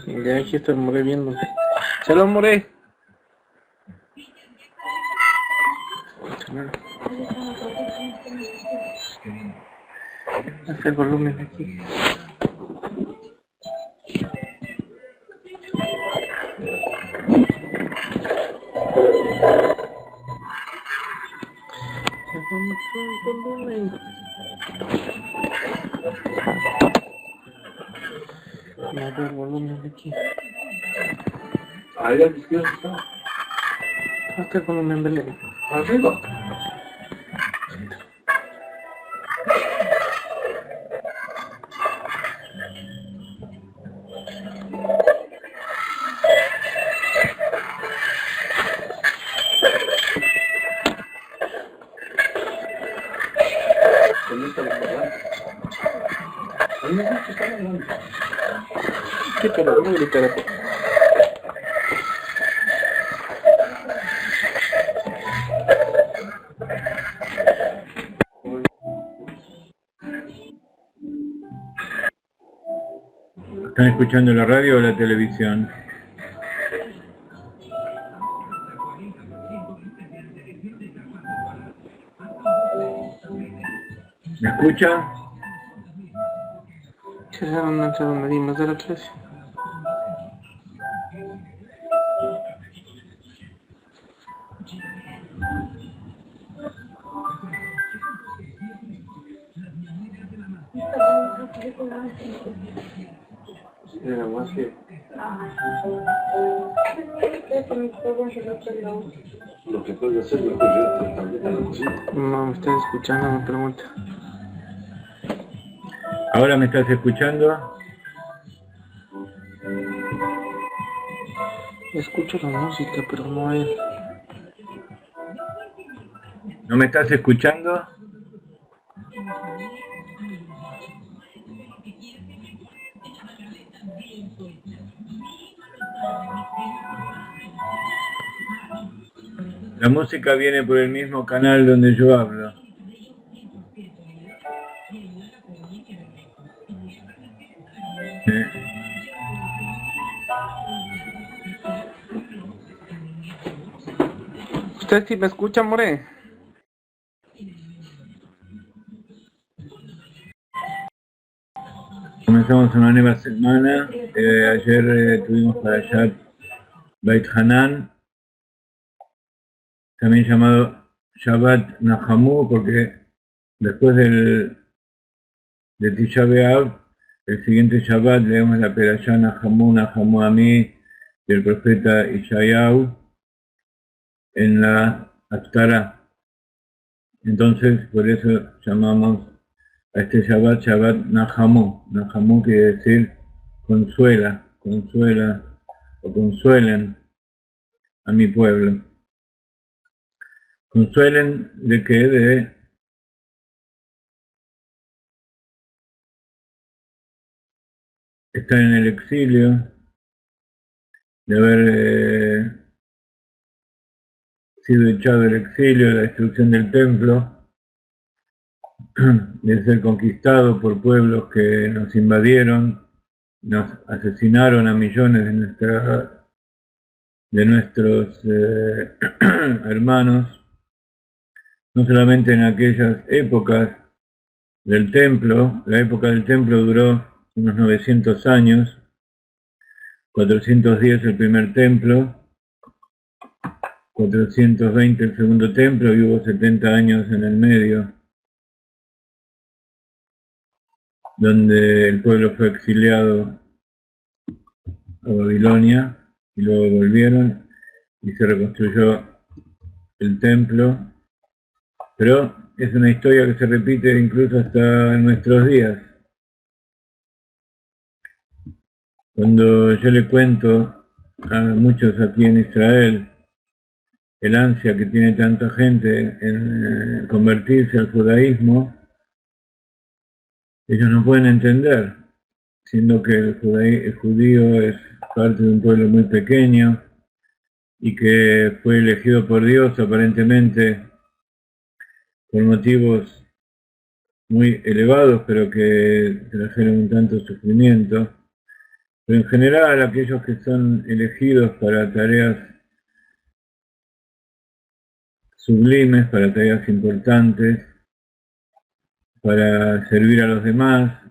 Ya aquí está el More viendo. ¡Shalom, More! Hace el volumen aquí. El volumen. Hace el volumen aquí. Ahí la izquierda está. Hasta el volumen, Belén. Arriba. ¿Dónde está el parlante? Ahí me dice que están hablando. ¿Qué cara? ¿Cómo gritar? ¿Están escuchando la radio o la televisión? ¿Me escucha? Shalom, shalom, Medimos de la clase. Era más que lo que puede hacer la corriente también a la cocina. No, me estás escuchando, me pregunta. ¿Ahora me estás escuchando? Escucho la música, pero no él. ¿No me estás escuchando? La música viene por el mismo canal donde yo hablo. ¿Usted sí me escucha, More? Comenzamos una nueva semana. Ayer tuvimos Parashat Beit Hanan, también llamado Shabbat Nahamu, porque después de Tisha B'Av, el siguiente Shabbat leemos la Perashá Nahamu Nahamu Ami del profeta Ishayahu en la Haftarah. Entonces, por eso llamamos a este Shabbat Shabbat Nahamu. Nahamu quiere decir consuela, consuela o consuelen a mi pueblo. Consuelen de que de estar en el exilio, de haber sido echado del exilio, la destrucción del templo, de ser conquistado por pueblos que nos invadieron, nos asesinaron a millones de nuestros hermanos, no solamente en aquellas épocas del templo. La época del templo duró unos 900 años, 410 el primer templo, 420 el segundo templo, y hubo 70 años en el medio, donde el pueblo fue exiliado a Babilonia y luego volvieron y se reconstruyó el templo. Pero es una historia que se repite incluso hasta en nuestros días. Cuando yo le cuento a muchos aquí en Israel el ansia que tiene tanta gente en convertirse al judaísmo, ellos no pueden entender, siendo que el judío es parte de un pueblo muy pequeño y que fue elegido por Dios aparentemente por motivos muy elevados, pero que trajeron un tanto sufrimiento. Pero en general aquellos que son elegidos para tareas sublimes, para tareas importantes, para servir a los demás,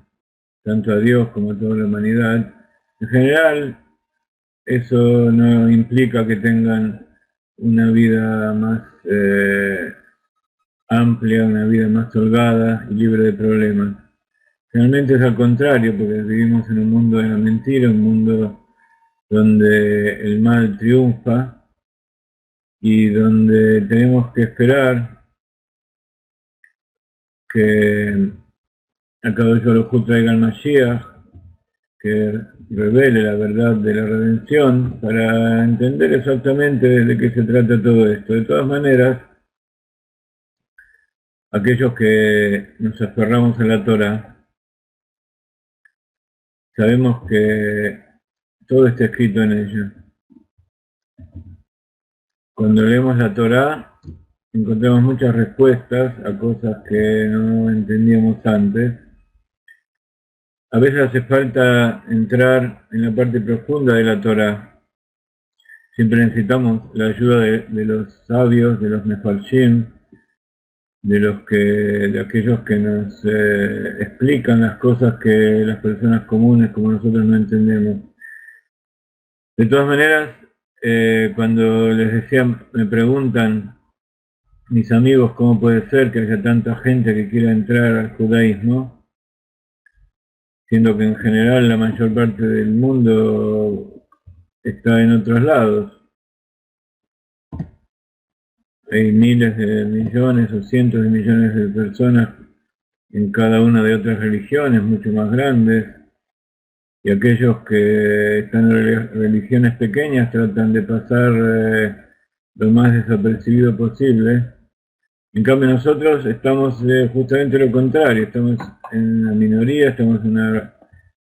tanto a Dios como a toda la humanidad, en general eso no implica que tengan una vida más amplia, una vida más holgada y libre de problemas. Realmente es al contrario, porque vivimos en un mundo de la mentira, un mundo donde el mal triunfa y donde tenemos que esperar que Akadosh Baruj Hu traiga el Mashiach, que revele la verdad de la redención para entender exactamente de qué se trata todo esto. De todas maneras, aquellos que nos aferramos a la Torah, sabemos que todo está escrito en ella. Cuando leemos la Torah, encontramos muchas respuestas a cosas que no entendíamos antes. A veces hace falta entrar en la parte profunda de la Torah. Siempre necesitamos la ayuda de los sabios, de los mefarshim, de aquellos que nos explican las cosas que las personas comunes como nosotros no entendemos. De todas maneras, cuando les decía, me preguntan mis amigos cómo puede ser que haya tanta gente que quiera entrar al judaísmo, siendo que en general la mayor parte del mundo está en otros lados. Hay miles de millones o cientos de millones de personas en cada una de otras religiones mucho más grandes, y aquellos que están en religiones pequeñas tratan de pasar lo más desapercibido posible. En cambio nosotros estamos justamente lo contrario, estamos en la minoría, estamos en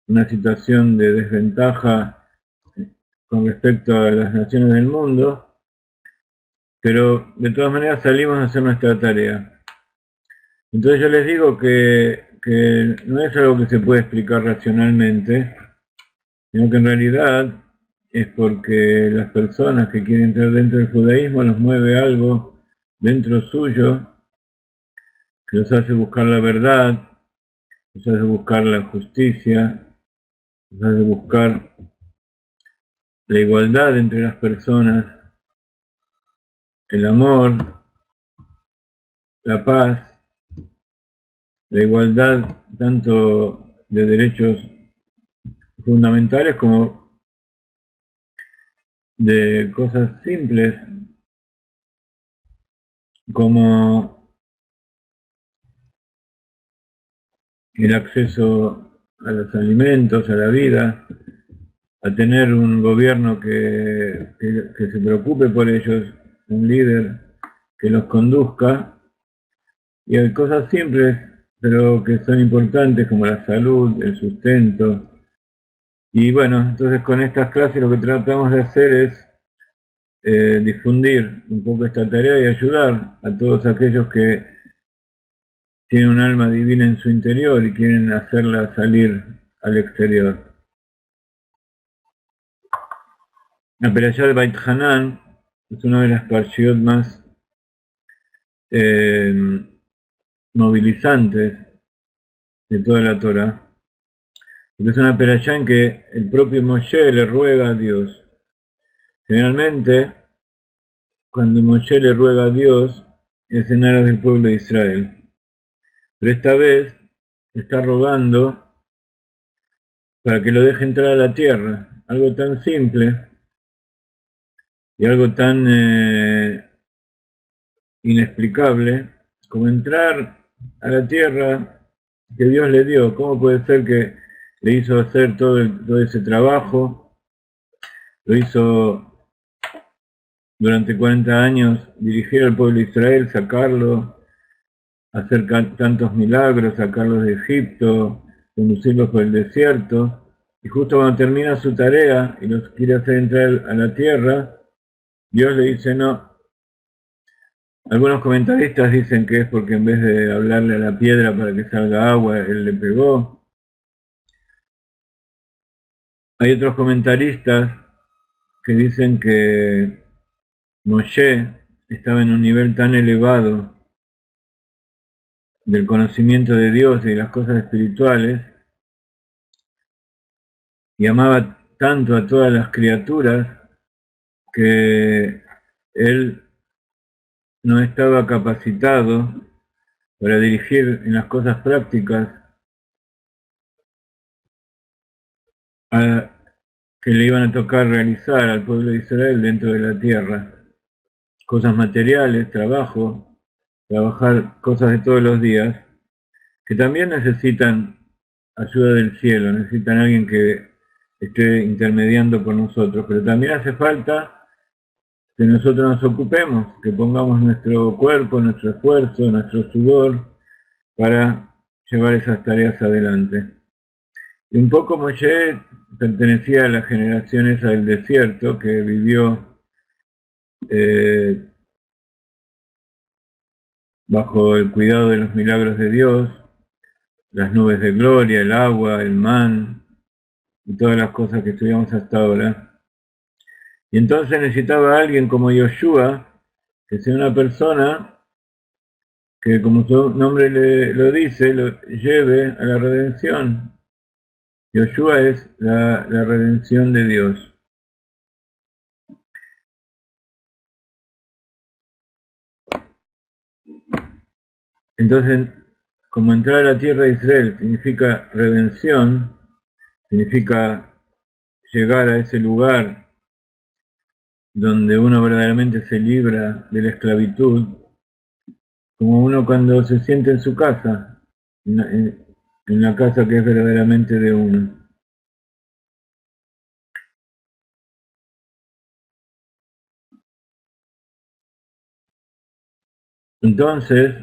una situación de desventaja con respecto a las naciones del mundo, pero de todas maneras salimos a hacer nuestra tarea. Entonces yo les digo que no es algo que se puede explicar racionalmente, sino que en realidad es porque las personas que quieren entrar dentro del judaísmo los mueve algo dentro suyo que los hace buscar la verdad, los hace buscar la justicia, los hace buscar la igualdad entre las personas, el amor, la paz, la igualdad tanto de derechos fundamentales como de cosas simples como el acceso a los alimentos, a la vida, a tener un gobierno que se preocupe por ellos, un líder que los conduzca, y hay cosas simples pero que son importantes como la salud, el sustento. Y bueno, entonces con estas clases lo que tratamos de hacer es difundir un poco esta tarea y ayudar a todos aquellos que tienen un alma divina en su interior y quieren hacerla salir al exterior. La Perashá de Beit Hanan es una de las parshiot más movilizantes de toda la Torah. Es una perashá en que el propio Moshe le ruega a Dios. Generalmente, cuando Moshe le ruega a Dios, es en aras del pueblo de Israel. Pero esta vez está rogando para que lo deje entrar a la tierra. Algo tan simple y algo tan inexplicable como entrar a la tierra que Dios le dio. ¿Cómo puede ser que le hizo hacer todo ese trabajo? Lo hizo durante 40 años, dirigir al pueblo de Israel, sacarlo, hacer tantos milagros, sacarlos de Egipto, conducirlos por el desierto, y justo cuando termina su tarea y los quiere hacer entrar a la tierra, Dios le dice no. Algunos comentaristas dicen que es porque en vez de hablarle a la piedra para que salga agua, él le pegó. Hay otros comentaristas que dicen que Moshe estaba en un nivel tan elevado del conocimiento de Dios y de las cosas espirituales, y amaba tanto a todas las criaturas, que él no estaba capacitado para dirigir en las cosas prácticas que le iban a tocar realizar al pueblo de Israel dentro de la tierra. Cosas materiales, trabajar cosas de todos los días, que también necesitan ayuda del cielo, necesitan alguien que esté intermediando por nosotros, pero también hace falta que nosotros nos ocupemos, que pongamos nuestro cuerpo, nuestro esfuerzo, nuestro sudor para llevar esas tareas adelante. Y un poco Moshe pertenecía a la generación esa del desierto, que vivió bajo el cuidado de los milagros de Dios, las nubes de gloria, el agua, el man, y todas las cosas que estudiamos hasta ahora. Y entonces necesitaba a alguien como Yoshua, que sea una persona que, como su nombre lo dice, lo lleve a la redención. Yoshua es la redención de Dios. Entonces, como entrar a la tierra de Israel significa redención, significa llegar a ese lugar donde uno verdaderamente se libra de la esclavitud, como uno cuando se siente en su casa, en la casa que es verdaderamente de uno. Entonces,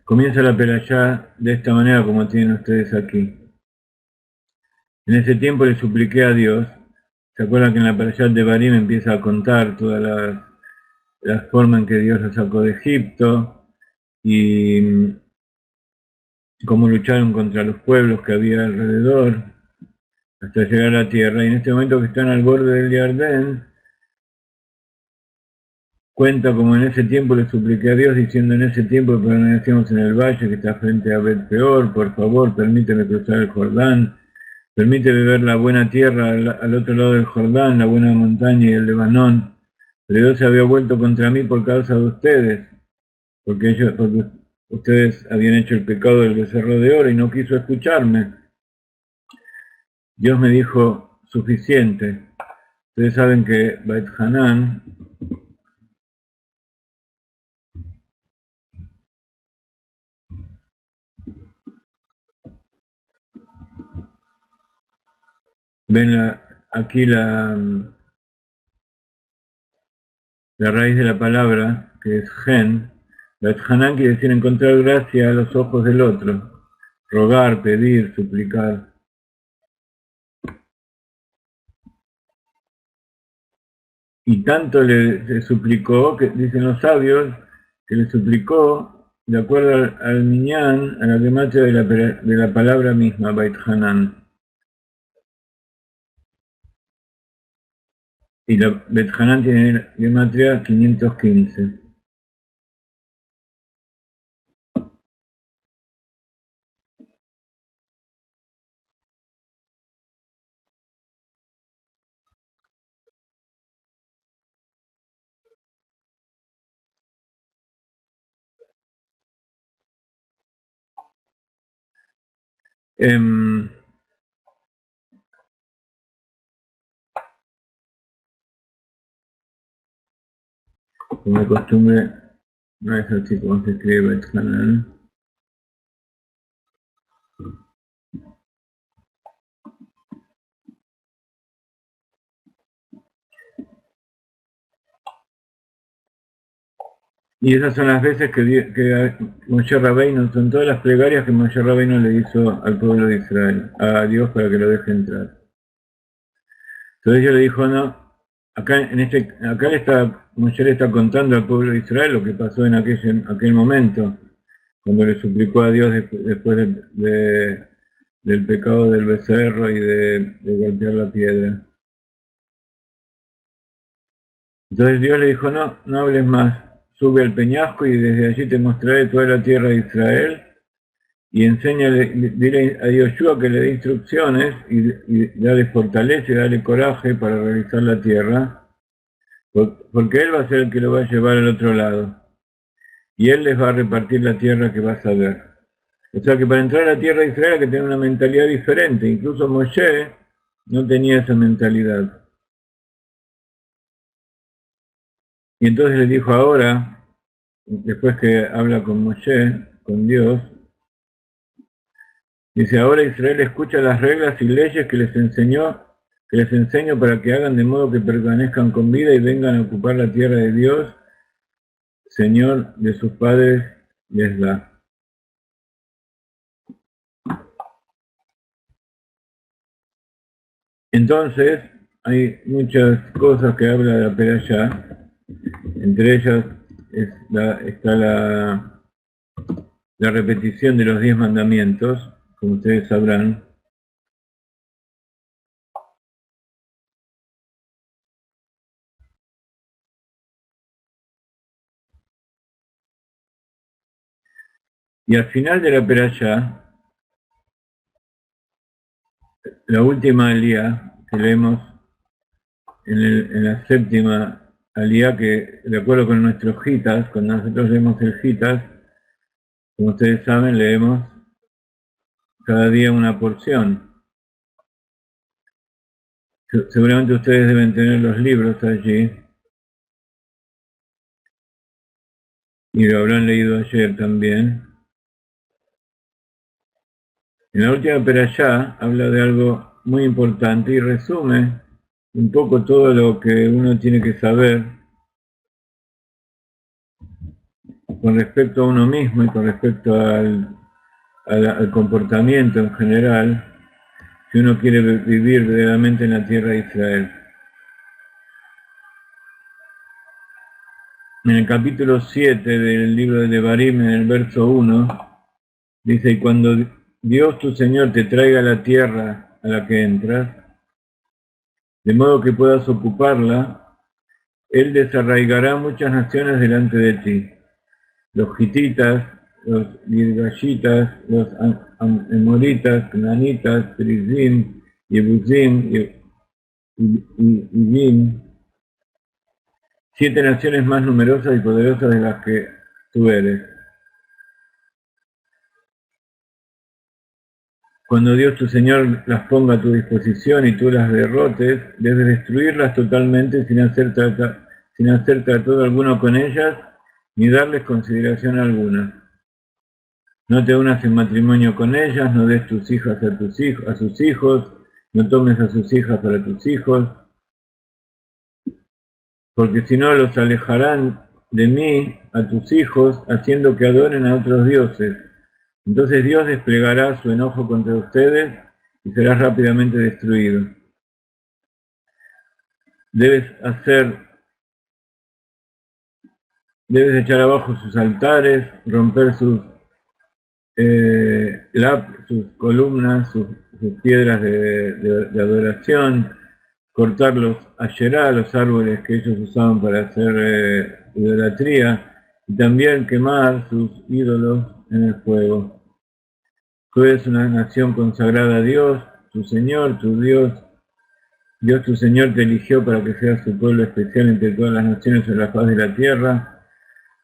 comienza la perashá de esta manera como tienen ustedes aquí. En ese tiempo le supliqué a Dios. ¿Se acuerdan que en la perashá de Barim empieza a contar todas las formas en que Dios los sacó de Egipto y cómo lucharon contra los pueblos que había alrededor hasta llegar a la tierra? Y en este momento que están al borde del Jardín, cuenta como en ese tiempo le supliqué a Dios diciendo: en ese tiempo que permanecíamos en el valle que está frente a Bet Peor, por favor permíteme cruzar el Jordán, permíteme ver la buena tierra al otro lado del Jordán, la buena montaña y el Lebanón. Pero Dios se había vuelto contra mí por causa de ustedes, porque ustedes habían hecho el pecado del becerro de oro y no quiso escucharme. Dios me dijo: suficiente. Ustedes saben que Beit Hanan ven aquí la raíz de la palabra, que es gen. Beit Hanan quiere decir encontrar gracia a los ojos del otro, rogar, pedir, suplicar. Y tanto le suplicó, que dicen los sabios, que le suplicó, de acuerdo al minyan, a la gematria de la palabra misma, Beit Hanan. Y la Beit Hanan tiene gematria 515. Como de costumbre, no es así como se escribe Beit Hanan. Y esas son las veces que Moshe Rabbeinu, son todas las plegarias que Moshe Rabbeinu le hizo al pueblo de Israel, a Dios para que lo deje entrar. Entonces Dios le dijo: no, acá Moshe le está contando al pueblo de Israel lo que pasó en aquel momento, cuando le suplicó a Dios después de del pecado del becerro y de golpear la piedra. Entonces Dios le dijo, no, no hables más, sube al peñasco y desde allí te mostraré toda la tierra de Israel, y enséñale, dile a Yoshua que le dé instrucciones y dale fortaleza y dale coraje para realizar la tierra, porque él va a ser el que lo va a llevar al otro lado, y él les va a repartir la tierra que vas a ver. O sea que para entrar a la tierra de Israel hay que tener una mentalidad diferente, incluso Moshe no tenía esa mentalidad. Y entonces le dijo ahora, después que habla con Moshe, con Dios, dice, ahora Israel escucha las reglas y leyes que les enseño para que hagan de modo que permanezcan con vida y vengan a ocupar la tierra de Dios, Señor de sus padres, les da. Entonces, hay muchas cosas que habla de la Perashá, entre ellas está la repetición de los 10 mandamientos, como ustedes sabrán. Y al final de la Perashá, la última aliyá que leemos en la séptima aliyá, que de acuerdo con nuestros hitas, cuando nosotros leemos el hitas, como ustedes saben, leemos cada día una porción. Seguramente ustedes deben tener los libros allí, y lo habrán leído ayer también. En la última perashá habla de algo muy importante y resume un poco todo lo que uno tiene que saber con respecto a uno mismo y con respecto al comportamiento en general, si uno quiere vivir verdaderamente en la tierra de Israel. En el capítulo 7 del libro de Devarim, en el verso 1, dice, y cuando Dios tu Señor te traiga a la tierra a la que entras, de modo que puedas ocuparla, Él desarraigará muchas naciones delante de ti, los hititas, los girgashitas, los amoritas, canaanitas, perizim, yebuzim, y Yim, 7 naciones más numerosas y poderosas de las que tú eres. Cuando Dios tu Señor las ponga a tu disposición y tú las derrotes, debes destruirlas totalmente sin hacer trato alguno con ellas, ni darles consideración alguna. No te unas en matrimonio con ellas, no des tus hijas a sus hijos, no tomes a sus hijas para tus hijos, porque si no los alejarán de mí a tus hijos, haciendo que adoren a otros dioses. Entonces Dios desplegará su enojo contra ustedes y serás rápidamente destruido. Debes echar abajo sus altares, romper sus columnas, sus piedras de adoración, cortar los asherá, los árboles que ellos usaban para hacer idolatría, y también quemar sus ídolos en el fuego. Tú eres una nación consagrada a Dios, tu Señor, tu Dios. Dios tu Señor te eligió para que seas su pueblo especial entre todas las naciones sobre la faz de la tierra.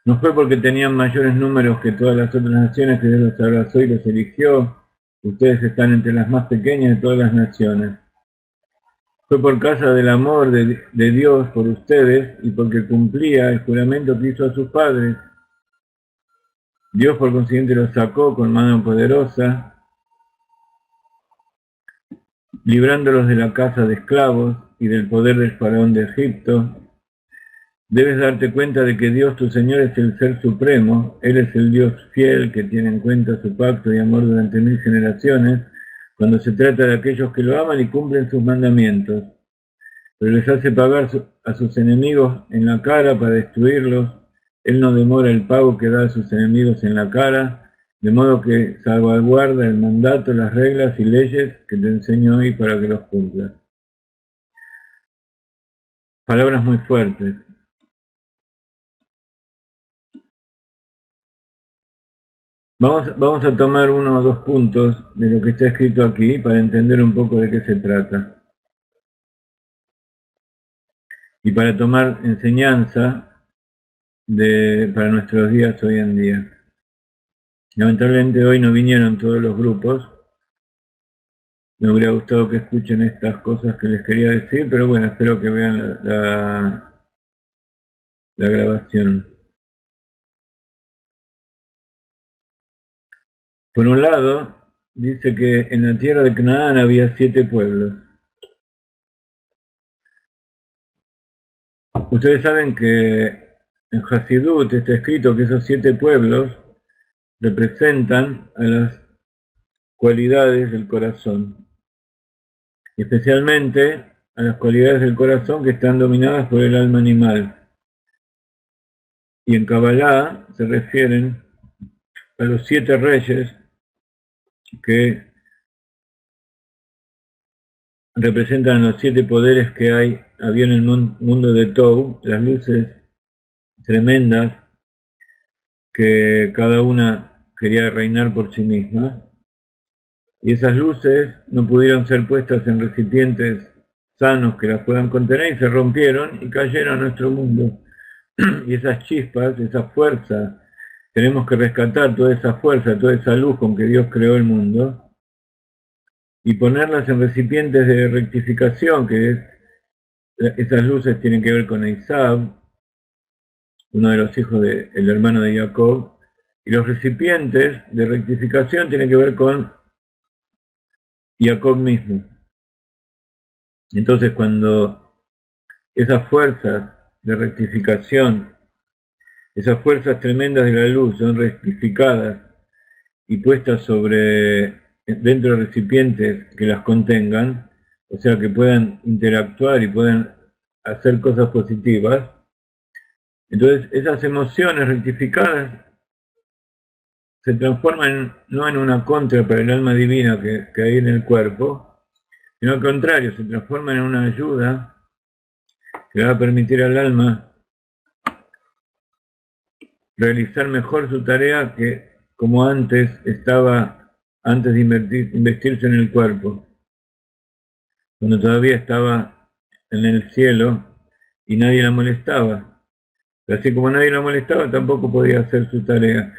No fue porque tenían mayores números que todas las otras naciones que Dios los abrazó y los eligió. Ustedes están entre las más pequeñas de todas las naciones. Fue por causa del amor de Dios por ustedes y porque cumplía el juramento que hizo a sus padres. Dios por consiguiente los sacó con mano poderosa, librándolos de la casa de esclavos y del poder del faraón de Egipto. Debes darte cuenta de que Dios tu Señor es el Ser Supremo, Él es el Dios fiel que tiene en cuenta su pacto y amor durante 1000 generaciones, cuando se trata de aquellos que lo aman y cumplen sus mandamientos. Pero les hace pagar a sus enemigos en la cara para destruirlos. Él no demora el pago que da a sus enemigos en la cara, de modo que salvaguarda el mandato, las reglas y leyes que te enseño hoy para que los cumplas. Palabras muy fuertes. Vamos a tomar uno o dos puntos de lo que está escrito aquí para entender un poco de qué se trata. Y para tomar enseñanza para nuestros días hoy en día. Lamentablemente hoy no vinieron todos los grupos. Me hubiera gustado que escuchen estas cosas que les quería decir, pero bueno, espero que vean la grabación. Por un lado, dice que en la tierra de Canaán había 7 pueblos. Ustedes saben que en Hasidut está escrito que esos 7 pueblos representan a las cualidades del corazón, especialmente a las cualidades del corazón que están dominadas por el alma animal. Y en Kabbalah se refieren a los 7 reyes que representan los 7 poderes que había en el mundo de Tou, las luces tremendas que cada una quería reinar por sí misma. Y esas luces no pudieron ser puestas en recipientes sanos que las puedan contener y se rompieron y cayeron a nuestro mundo. Y esas chispas, esa fuerza, tenemos que rescatar toda esa fuerza, toda esa luz con que Dios creó el mundo y ponerlas en recipientes de rectificación, esas luces tienen que ver con Esaú, uno de los hijos del hermano de Jacob, y los recipientes de rectificación tienen que ver con Jacob mismo. Entonces cuando esas fuerzas de rectificación, esas fuerzas tremendas de la luz son rectificadas y puestas dentro de recipientes que las contengan, o sea que puedan interactuar y puedan hacer cosas positivas, entonces esas emociones rectificadas se transforman no en una contra para el alma divina que hay en el cuerpo, sino al contrario, se transforman en una ayuda que le va a permitir al alma realizar mejor su tarea que como antes de investirse en el cuerpo, cuando todavía estaba en el cielo y nadie la molestaba. Así como nadie la molestaba, tampoco podía hacer su tarea.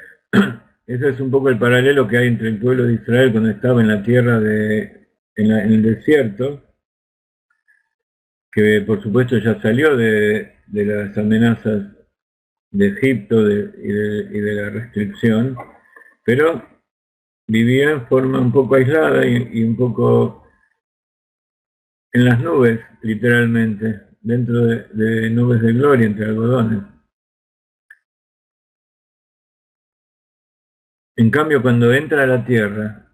Ese es un poco el paralelo que hay entre el pueblo de Israel cuando estaba en la tierra en el desierto, que por supuesto ya salió de las amenazas de Egipto y de la restricción, pero vivía en forma un poco aislada y un poco en las nubes, literalmente, dentro de nubes de gloria, entre algodones. En cambio, cuando entra a la tierra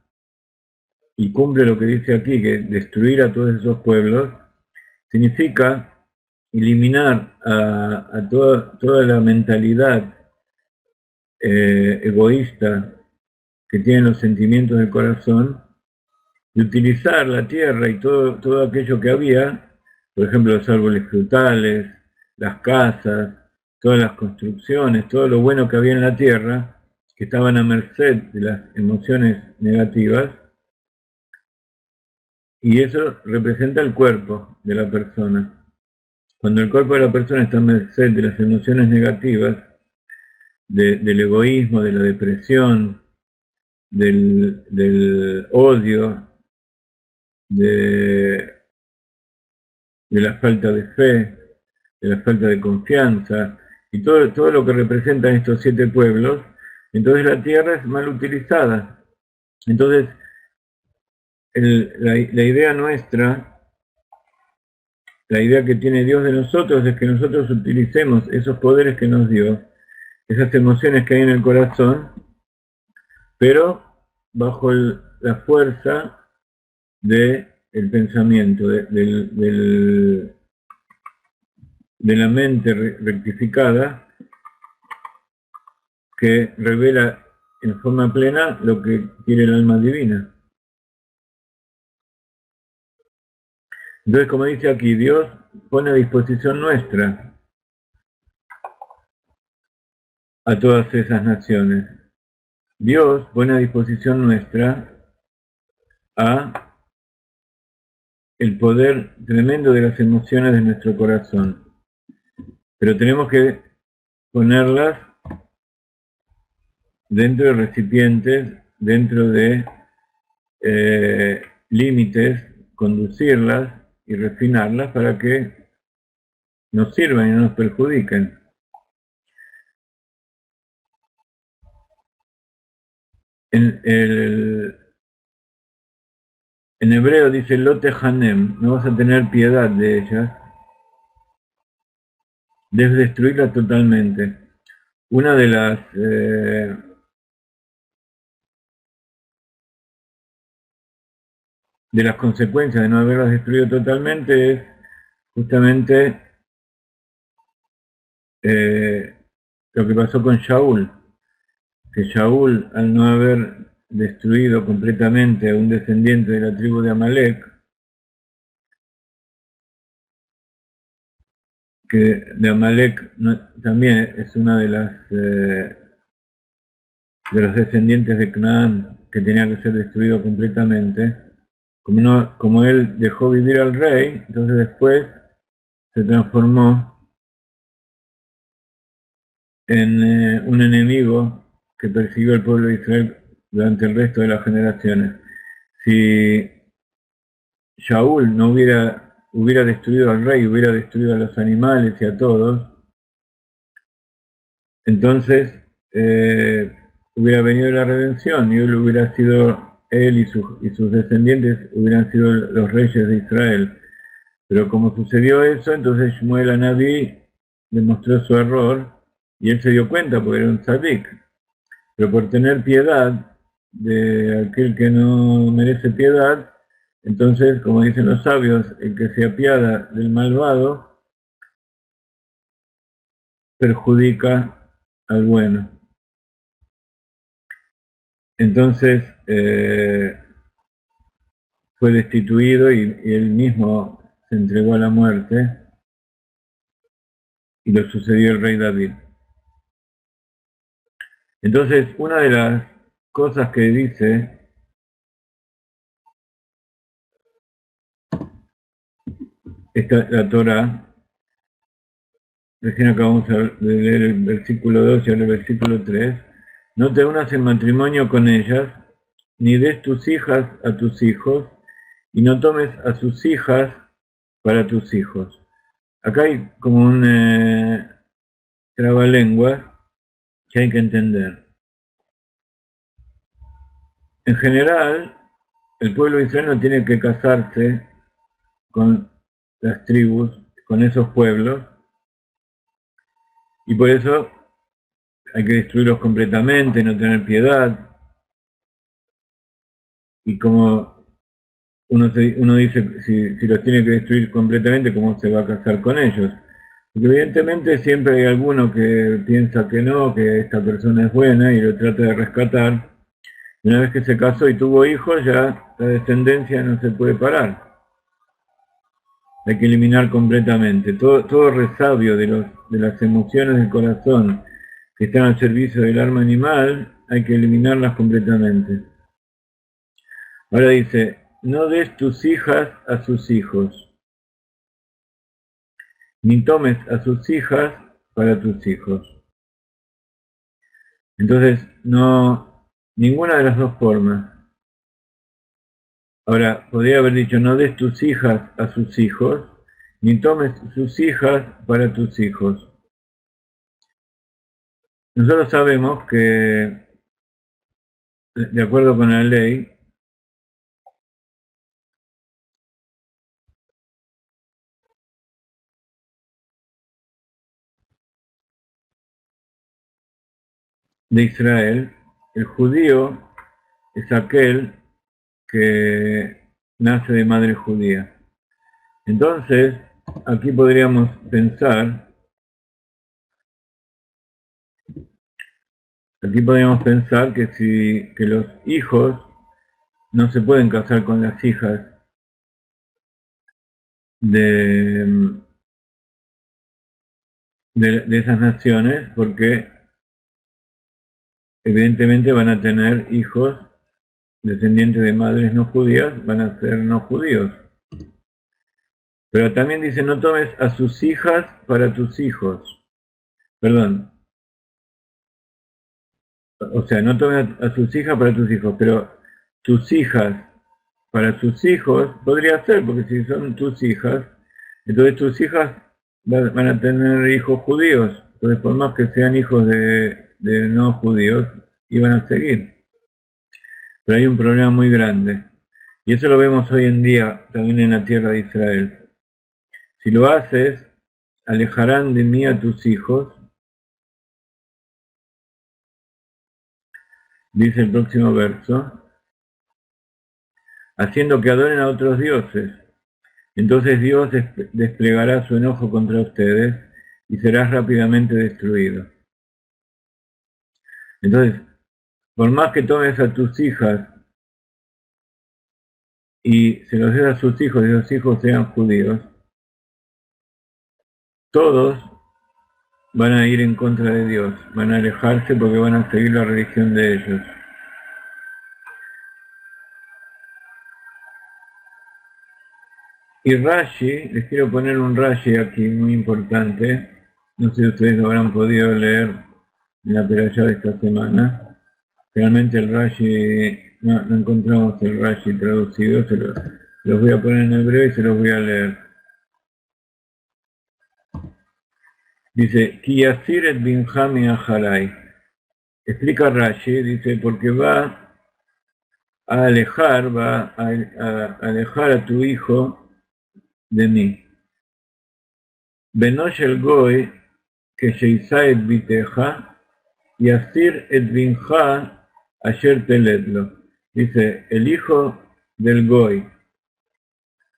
y cumple lo que dice aquí, que destruir a todos esos pueblos, significa eliminar a toda la mentalidad egoísta que tienen los sentimientos del corazón, y utilizar la tierra y todo aquello que había, por ejemplo los árboles frutales, las casas, todas las construcciones, todo lo bueno que había en la tierra, que estaban a merced de las emociones negativas, y eso representa el cuerpo de la persona. Cuando el cuerpo de la persona está a merced de las emociones negativas, del egoísmo, de la depresión, del odio, de la falta de fe, de la falta de confianza, y todo lo que representan estos 7 pueblos, entonces la tierra es mal utilizada. Entonces, la idea nuestra, la idea que tiene Dios de nosotros es que nosotros utilicemos esos poderes que nos dio, esas emociones que hay en el corazón, pero bajo la fuerza del pensamiento, de la mente rectificada, que revela en forma plena lo que quiere el alma divina. Entonces, como dice aquí, Dios pone a disposición nuestra a todas esas naciones. Dios pone a disposición nuestra a el poder tremendo de las emociones de nuestro corazón. Pero tenemos que ponerlas dentro de recipientes, dentro de límites, conducirlas y refinarlas para que nos sirvan y no nos perjudiquen. En hebreo dice Lote Hanem, no vas a tener piedad de ellas, debes destruirlas totalmente. Una de las consecuencias de no haberlas destruido totalmente es justamente lo que pasó con Shaul, que Shaul, al no haber destruido completamente a un descendiente de la tribu de Amalek, que de Amalek también es una de los descendientes de Canaán que tenía que ser destruido completamente. Como él dejó vivir al rey, entonces después se transformó en un enemigo que persiguió al pueblo de Israel durante el resto de las generaciones. Si Shaul no hubiera destruido al rey, hubiera destruido a los animales y a todos, entonces hubiera venido la redención y él y sus descendientes hubieran sido los reyes de Israel. Pero como sucedió eso, entonces Shmuel Anabí demostró su error y él se dio cuenta porque era un tzadik. Pero por tener piedad de aquel que no merece piedad, entonces, como dicen los sabios, el que se apiada del malvado perjudica al bueno. Entonces fue destituido y él mismo se entregó a la muerte y lo sucedió el rey David. Entonces, una de las cosas que dice la Torah, recién acabamos de leer el versículo 2 y ahora el versículo 3, no te unas en matrimonio con ellas, ni des tus hijas a tus hijos, y no tomes a sus hijas para tus hijos. Acá hay como un trabalengua que hay que entender. En general, el pueblo de Israel no tiene que casarse con las tribus, con esos pueblos, y por eso hay que destruirlos completamente, no tener piedad. Y como uno dice, si los tiene que destruir completamente, ¿cómo se va a casar con ellos? Porque evidentemente siempre hay alguno que piensa que no, que esta persona es buena y lo trata de rescatar. Una vez que se casó y tuvo hijos, ya la descendencia no se puede parar. Hay que eliminar completamente. Todo resabio de las emociones del corazón que están al servicio del alma animal, hay que eliminarlas completamente. Ahora dice, no des tus hijas a sus hijos, ni tomes a sus hijas para tus hijos. Entonces, ninguna de las dos formas. Ahora, podría haber dicho, no des tus hijas a sus hijos, ni tomes sus hijas para tus hijos. Nosotros sabemos que, de acuerdo con la ley, de Israel, el judío es aquel que nace de madre judía. Entonces, aquí podríamos pensar Aquí podríamos pensar que los hijos no se pueden casar con las hijas de esas naciones, porque evidentemente van a tener hijos descendientes de madres no judías, van a ser no judíos. Pero también dice, no tomes a sus hijas para tus hijos. Perdón. O sea, no tomes a sus hijas para tus hijos, pero tus hijas para sus hijos podría ser, porque si son tus hijas, entonces tus hijas van a tener hijos judíos. Entonces, por más que sean hijos de no judíos, iban a seguir. Pero hay un problema muy grande. Y eso lo vemos hoy en día también en la tierra de Israel. Si lo haces, alejarán de mí a tus hijos, dice el próximo verso, haciendo que adoren a otros dioses. Entonces Dios desplegará su enojo contra ustedes y serás rápidamente destruido. Entonces, por más que tomes a tus hijas y se los des a sus hijos y esos hijos sean judíos, todos van a ir en contra de Dios, van a alejarse porque van a seguir la religión de ellos. Y Rashi, les quiero poner un Rashi aquí muy importante, no sé si ustedes lo habrán podido leer en la perashá de esta semana. Realmente el Rashi, no encontramos el Rashi traducido, los voy a poner en hebreo y se los voy a leer. Dice, Ki yasir et binja mi aharai. Explica Rashi, dice, porque va a alejar a tu hijo de mí. Benosh el goy, que sheisa et biteja, yasir et binja asher teledlo. Dice, el hijo del goy,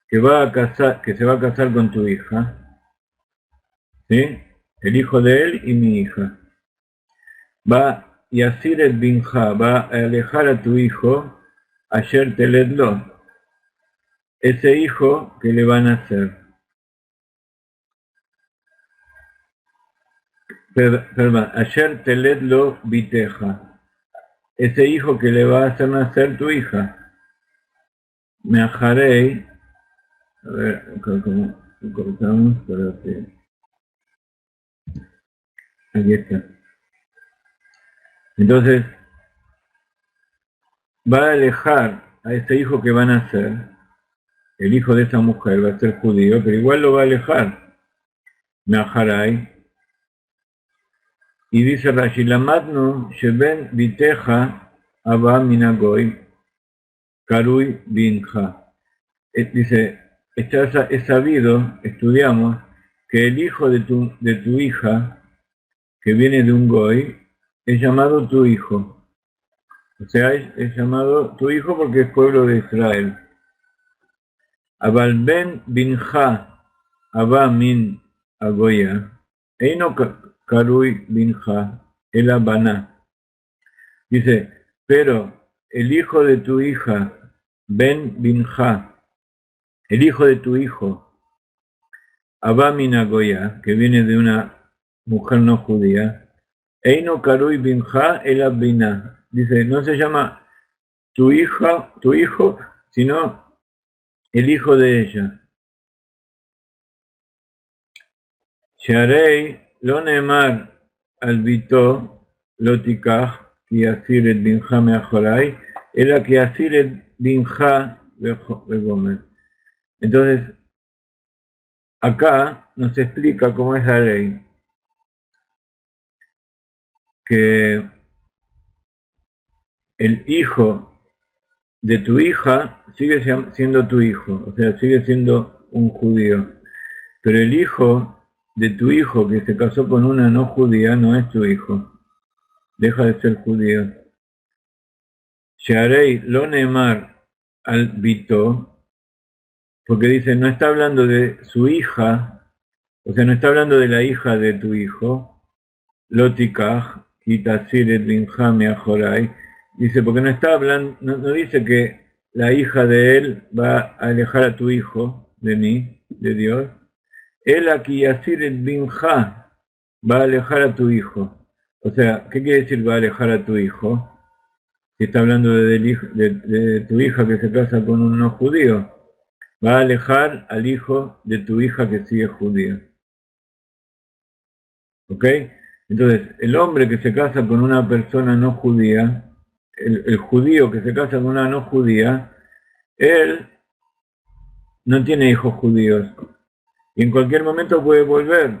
que se va a casar con tu hija, ¿sí? El hijo de él y mi hija. Va yasir et binja, va a alejar a tu hijo, asher teledlo, ese hijo que le van a hacer. Perdón, ayer teledlo biteja, ese hijo que le va a hacer nacer tu hija. Me ajarei, a ver, ¿cómo cortamos? Para que... Aquí está. Entonces, va a alejar a ese hijo que van a nacer, el hijo de esa mujer va a ser judío, pero igual lo va a alejar. Me ajarai. Y dice Rashi, Lamadnu sheben biteja abba minagoy karui binja. Dice, es sabido, estudiamos, que el hijo de tu hija, que viene de un goy, es llamado tu hijo. O sea, es llamado tu hijo porque es pueblo de Israel. Abal ben binja abba min agoya, eino karui binja el abaná. Dice, pero el hijo de tu hija, ben binja, el hijo de tu hijo, Abba Minagoya, que viene de una mujer no judía, Eino Karui Binja el Abina. Dice, no se llama tu hijo, sino el hijo de ella. Sharei lo neemar al bito lotikach ki asir et binja meajorai, era que asir et binja begomer. Entonces, acá nos explica cómo es la ley, que el hijo de tu hija sigue siendo tu hijo, o sea, sigue siendo un judío, pero el hijo de tu hijo que se casó con una no judía no es tu hijo, deja de ser judío. Sharei lo neemar al bito, porque dice, no está hablando de su hija, o sea, no está hablando de la hija de tu hijo, lotikaj, Kitasiret Binjame Ajorai. Dice, porque no está hablando, no dice que la hija de él va a alejar a tu hijo de mí, de Dios. Él aquí Yasiret Binja va a alejar a tu hijo. O sea, ¿qué quiere decir va a alejar a tu hijo? Si está hablando de tu hija que se casa con un no judío, va a alejar al hijo de tu hija que sigue judío. ¿Ok? Entonces, el hombre que se casa con una persona no judía, el judío que se casa con una no judía, él no tiene hijos judíos. Y en cualquier momento puede volver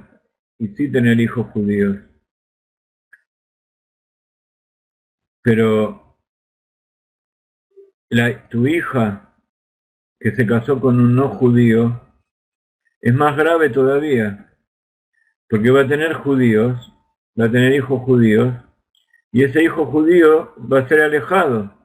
y sí tener hijos judíos. Pero tu hija que se casó con un no judío es más grave todavía, porque va a tener judíos, va a tener hijos judíos, y ese hijo judío va a ser alejado.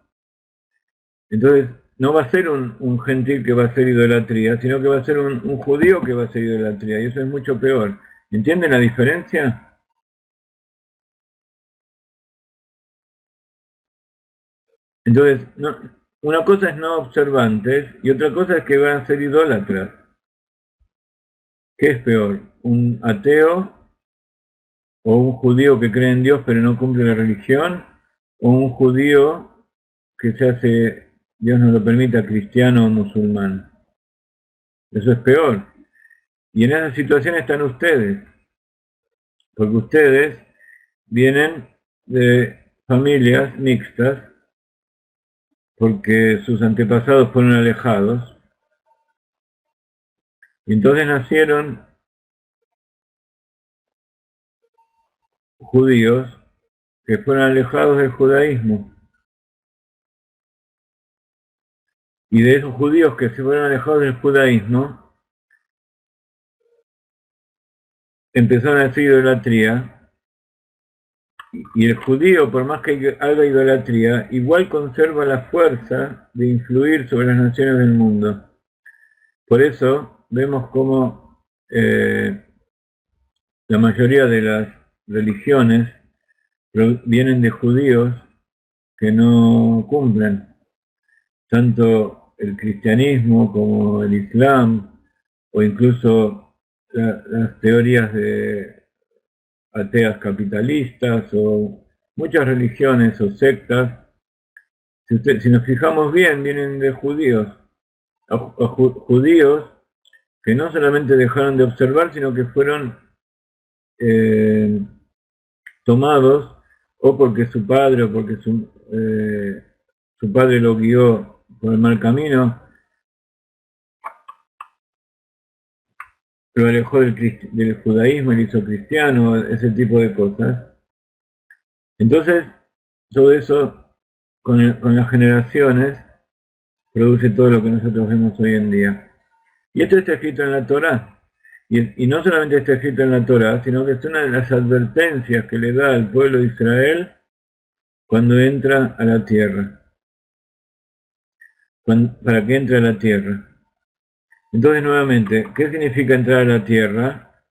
Entonces, no va a ser un gentil que va a hacer idolatría, sino que va a ser un judío que va a hacer idolatría, y eso es mucho peor. ¿Entienden la diferencia? Entonces, una cosa es no observantes y otra cosa es que van a ser idólatras. ¿Qué es peor? ¿Un ateo o un judío que cree en Dios pero no cumple la religión? ¿O un judío que se hace, Dios no lo permita, cristiano o musulmán? Eso es peor. Y en esa situación están ustedes, porque ustedes vienen de familias mixtas, porque sus antepasados fueron alejados, y entonces nacieron judíos que fueron alejados del judaísmo. Y de esos judíos que se fueron alejados del judaísmo, empezaron a hacer idolatría, y el judío, por más que haga idolatría, igual conserva la fuerza de influir sobre las naciones del mundo. Por eso vemos cómo la mayoría de las religiones vienen de judíos que no cumplen. Tanto el cristianismo como el islam, o incluso las teorías de ateas capitalistas, o muchas religiones o sectas, si nos fijamos bien, vienen de judíos, judíos que no solamente dejaron de observar, sino que fueron tomados o porque su padre o porque su padre lo guió por el mal camino, lo alejó del judaísmo y lo hizo cristiano, ese tipo de cosas. Entonces, todo eso con las generaciones produce todo lo que nosotros vemos hoy en día. Y esto está escrito en la Torá. Y no solamente está escrito en la Torá, sino que es una de las advertencias que le da al pueblo de Israel cuando entra a la tierra. Para que entre a la tierra. Entonces, nuevamente, ¿qué significa entrar a la tierra?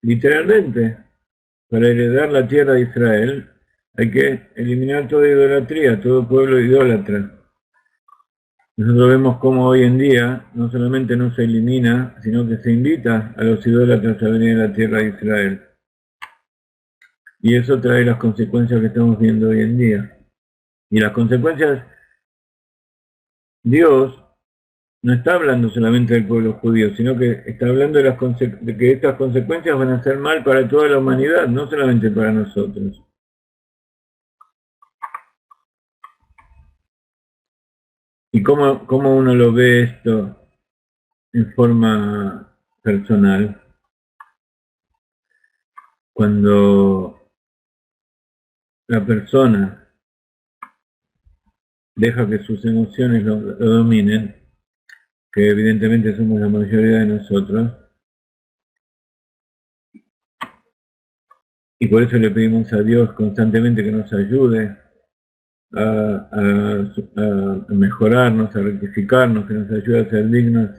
Literalmente, para heredar la tierra de Israel, hay que eliminar toda idolatría, todo pueblo idólatra. Nosotros vemos cómo hoy en día no solamente no se elimina, sino que se invita a los idólatras a venir a la tierra de Israel. Y eso trae las consecuencias que estamos viendo hoy en día. Y las consecuencias, Dios no está hablando solamente del pueblo judío, sino que está hablando de que estas consecuencias van a ser mal para toda la humanidad, no solamente para nosotros. ¿Y cómo uno lo ve esto en forma personal? Cuando la persona deja que sus emociones lo dominen, que evidentemente somos la mayoría de nosotros, y por eso le pedimos a Dios constantemente que nos ayude a mejorarnos, a rectificarnos, que nos ayude a ser dignos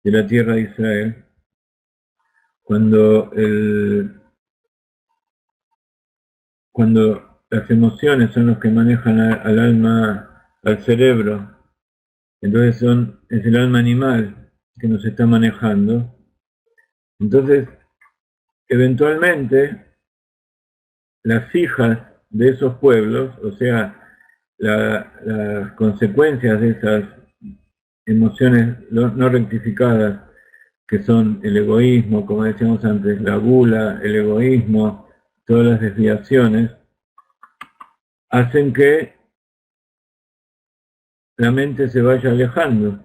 de la tierra de Israel. Cuando cuando las emociones son los que manejan al alma, al cerebro, entonces es el alma animal que nos está manejando. Entonces, eventualmente, las hijas de esos pueblos, o sea, las consecuencias de esas emociones no rectificadas, que son el egoísmo, como decíamos antes, la gula, el egoísmo, todas las desviaciones, hacen que la mente se vaya alejando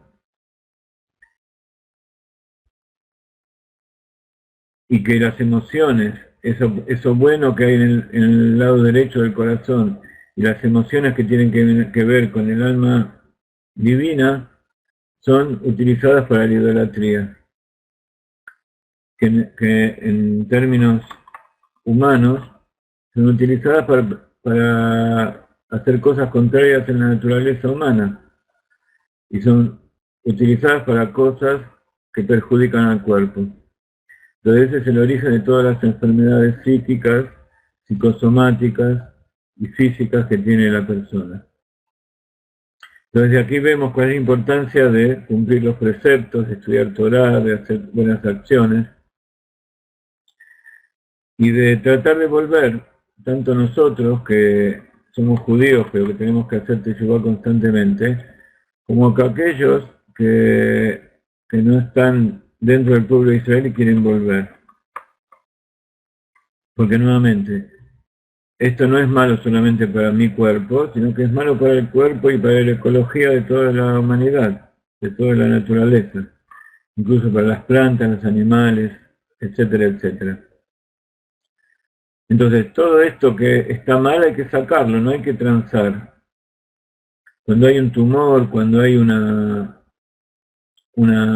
y que las emociones, eso bueno que hay en el lado derecho del corazón y las emociones que tienen que ver con el alma divina, son utilizadas para la idolatría, que en términos humanos son utilizadas para hacer cosas contrarias en la naturaleza humana y son utilizadas para cosas que perjudican al cuerpo. Entonces ese es el origen de todas las enfermedades psíquicas, psicosomáticas y físicas que tiene la persona. Entonces aquí vemos cuál es la importancia de cumplir los preceptos, de estudiar Torah, de hacer buenas acciones y de tratar de volver, tanto nosotros que somos judíos pero que tenemos que hacer teshuvá constantemente, como que aquellos que no están dentro del pueblo de Israel y quieren volver. Porque nuevamente, esto no es malo solamente para mi cuerpo, sino que es malo para el cuerpo y para la ecología de toda la humanidad, de toda la naturaleza, incluso para las plantas, los animales, etcétera, etcétera. Entonces, todo esto que está mal hay que sacarlo, no hay que transar. Cuando hay un tumor, cuando hay una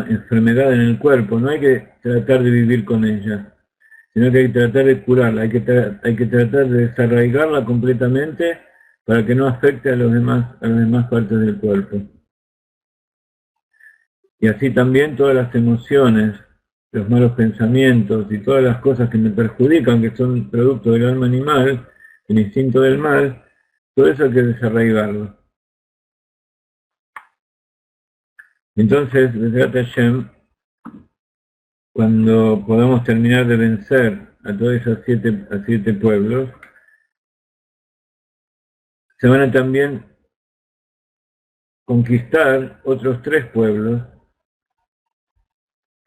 enfermedad en el cuerpo, no hay que tratar de vivir con ella, sino que hay que tratar de curarla, hay que tratar de desarraigarla completamente para que no afecte a las demás partes del cuerpo. Y así también todas las emociones, los malos pensamientos y todas las cosas que me perjudican, que son producto del alma animal, el instinto del mal, todo eso hay que desarraigarlo. Entonces, Bezrat Hashem, cuando podamos terminar de vencer a todos esos siete pueblos, se van a también conquistar otros 3 pueblos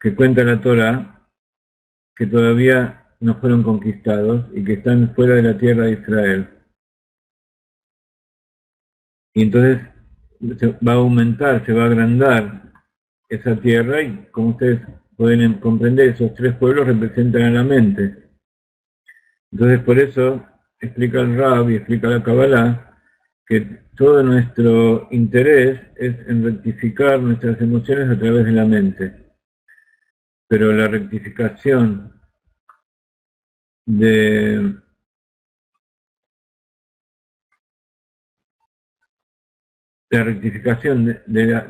que cuenta la Torah, que todavía no fueron conquistados y que están fuera de la tierra de Israel. Y entonces se va a aumentar, se va a agrandar esa tierra y como ustedes pueden comprender, esos 3 pueblos representan a la mente. Entonces por eso explica el Rab y explica la Kabbalah que todo nuestro interés es en rectificar nuestras emociones a través de la mente. Pero la rectificación de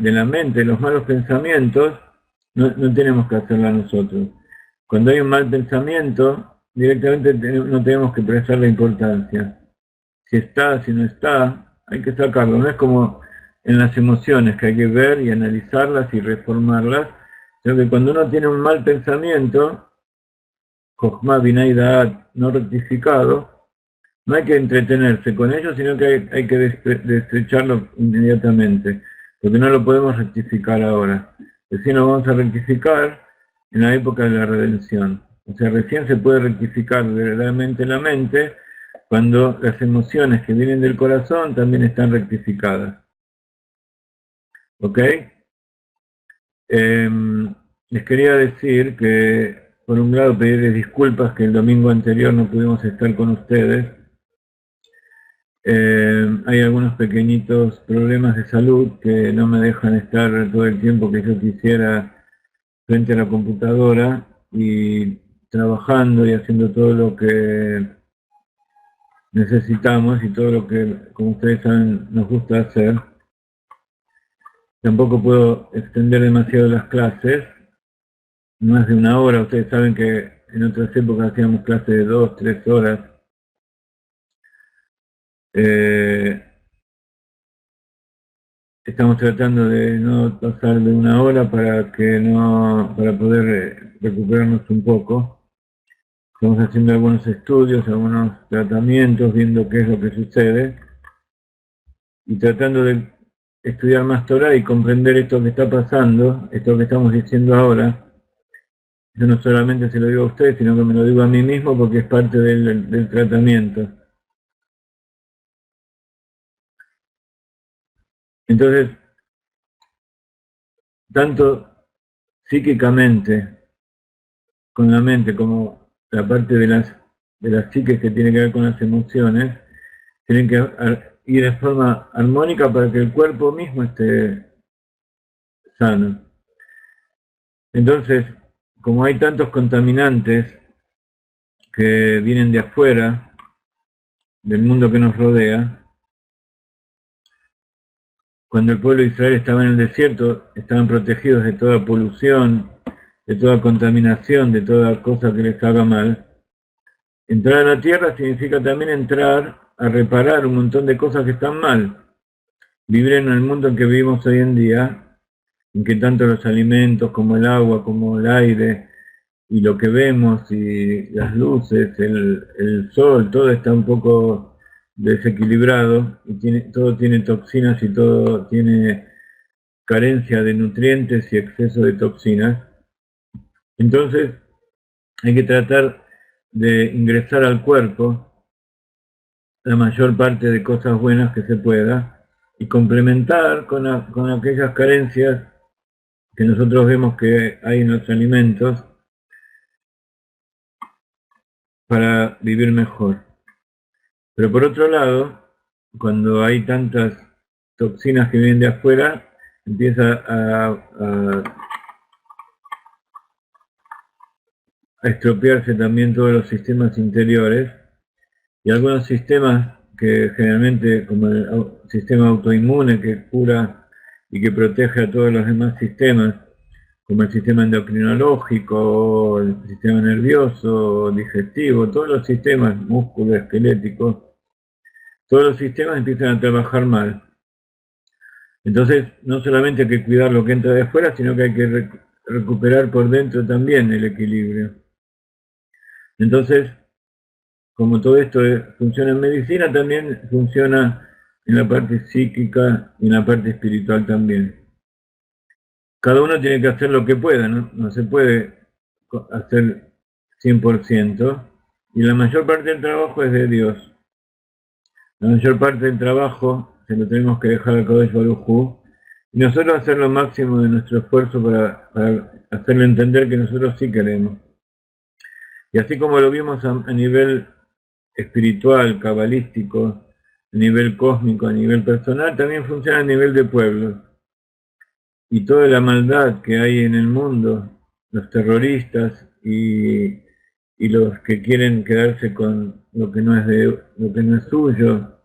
la mente, de los malos pensamientos, no tenemos que hacerla nosotros. Cuando hay un mal pensamiento, directamente no tenemos que prestarle importancia. Si está, si no está, hay que sacarlo. No es como en las emociones, que hay que ver y analizarlas y reformarlas, sino que cuando uno tiene un mal pensamiento, Jochma, Binah y Da'at, no rectificado, no hay que entretenerse con ello, sino que hay que destrecharlo inmediatamente, porque no lo podemos rectificar ahora. Recién lo vamos a rectificar en la época de la redención. O sea, recién se puede rectificar verdaderamente la mente cuando las emociones que vienen del corazón también están rectificadas. ¿Ok? Les quería decir que, por un lado, pedirles disculpas que el domingo anterior no pudimos estar con ustedes. Hay algunos pequeñitos problemas de salud que no me dejan estar todo el tiempo que yo quisiera frente a la computadora y trabajando y haciendo todo lo que necesitamos y todo lo que, como ustedes saben, nos gusta hacer. Tampoco puedo extender demasiado las clases, más de 1 hora. Ustedes saben que en otras épocas hacíamos clases de 2, 3 horas. Eh, Estamos tratando de no pasar de una hora para poder recuperarnos un poco. Estamos haciendo algunos estudios, algunos tratamientos, viendo qué es lo que sucede y tratando de estudiar más Torah y comprender esto que está pasando, esto que estamos diciendo ahora. Yo no solamente se lo digo a ustedes, sino que me lo digo a mí mismo porque es parte del tratamiento. Entonces, tanto psíquicamente, con la mente, como la parte de las psiques que tiene que ver con las emociones, tienen que ir de forma armónica para que el cuerpo mismo esté sano. Entonces, como hay tantos contaminantes que vienen de afuera, del mundo que nos rodea, cuando el pueblo de Israel estaba en el desierto, estaban protegidos de toda polución, de toda contaminación, de toda cosa que les haga mal. Entrar a la tierra significa también entrar a reparar un montón de cosas que están mal. Vivir en el mundo en que vivimos hoy en día, en que tanto los alimentos como el agua, como el aire, y lo que vemos, y las luces, el sol, todo está un poco desequilibrado, y todo tiene toxinas y todo tiene carencia de nutrientes y exceso de toxinas. Entonces hay que tratar de ingresar al cuerpo la mayor parte de cosas buenas que se pueda y complementar con aquellas carencias que nosotros vemos que hay en los alimentos para vivir mejor. Pero por otro lado, cuando hay tantas toxinas que vienen de afuera, empieza a estropearse también todos los sistemas interiores y algunos sistemas que generalmente, como el sistema autoinmune que cura y que protege a todos los demás sistemas, como el sistema endocrinológico, el sistema nervioso, digestivo, todos los sistemas musculoesqueléticos, todos los sistemas empiezan a trabajar mal. Entonces, no solamente hay que cuidar lo que entra de afuera, sino que hay que recuperar por dentro también el equilibrio. Entonces, como todo esto funciona en medicina, también funciona en la parte psíquica y en la parte espiritual también. Cada uno tiene que hacer lo que pueda, ¿no? No se puede hacer 100%, y la mayor parte del trabajo es de Dios. La mayor parte del trabajo se lo tenemos que dejar a Kadosh Baruj Hu, y nosotros hacer lo máximo de nuestro esfuerzo para hacerle entender que nosotros sí queremos. Y así como lo vimos a nivel espiritual, cabalístico, a nivel cósmico, a nivel personal, también funciona a nivel de pueblo. Y toda la maldad que hay en el mundo, los terroristas y los que quieren quedarse con lo que no es suyo,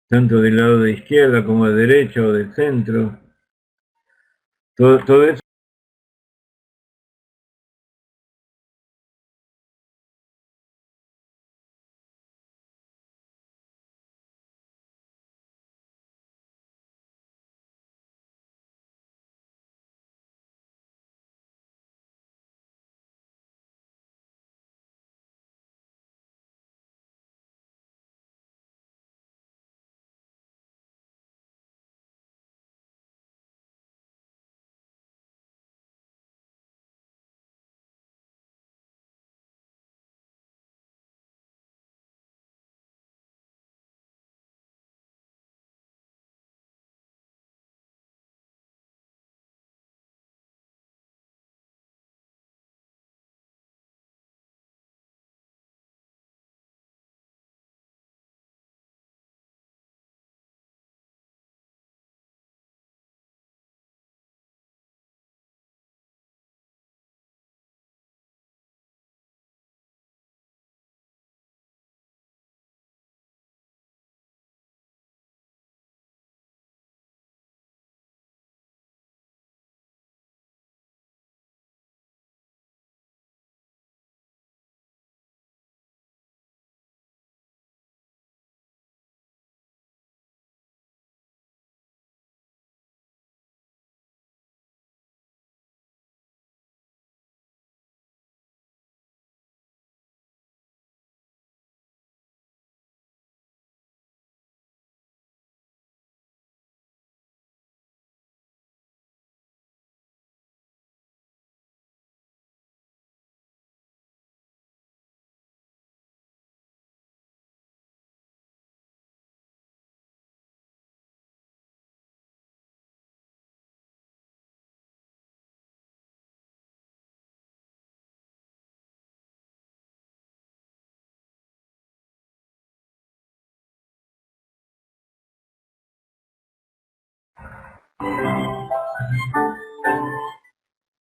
tanto del lado de izquierda como de derecha o del centro, todo eso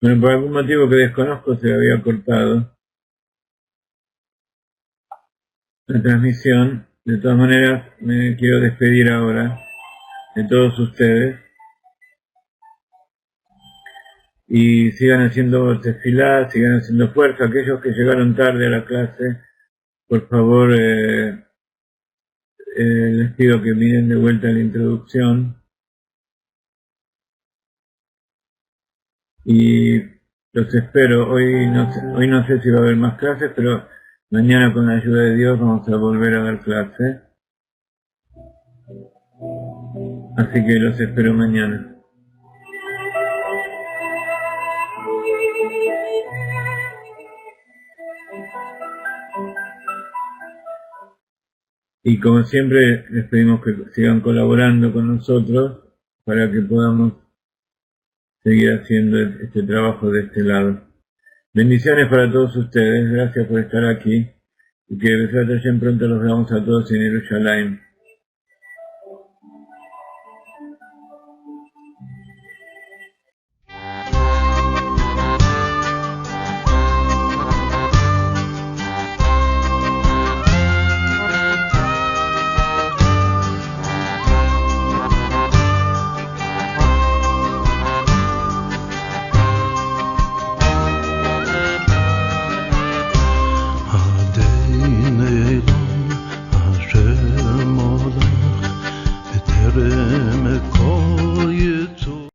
Bueno, por algún motivo que desconozco se había cortado la transmisión. De todas maneras, me quiero despedir ahora de todos ustedes. Y sigan haciendo tefilá, sigan haciendo fuerza. Aquellos que llegaron tarde a la clase, por favor, les pido que miren de vuelta la introducción. Y los espero. Hoy no sé si va a haber más clases, pero mañana con la ayuda de Dios vamos a volver a dar clases. Así que los espero mañana. Y como siempre, les pedimos que sigan colaborando con nosotros para que podamos seguir haciendo este trabajo de este lado. Bendiciones para todos ustedes, gracias por estar aquí y que Besat Hashem pronto los veamos a todos en Jerusalén.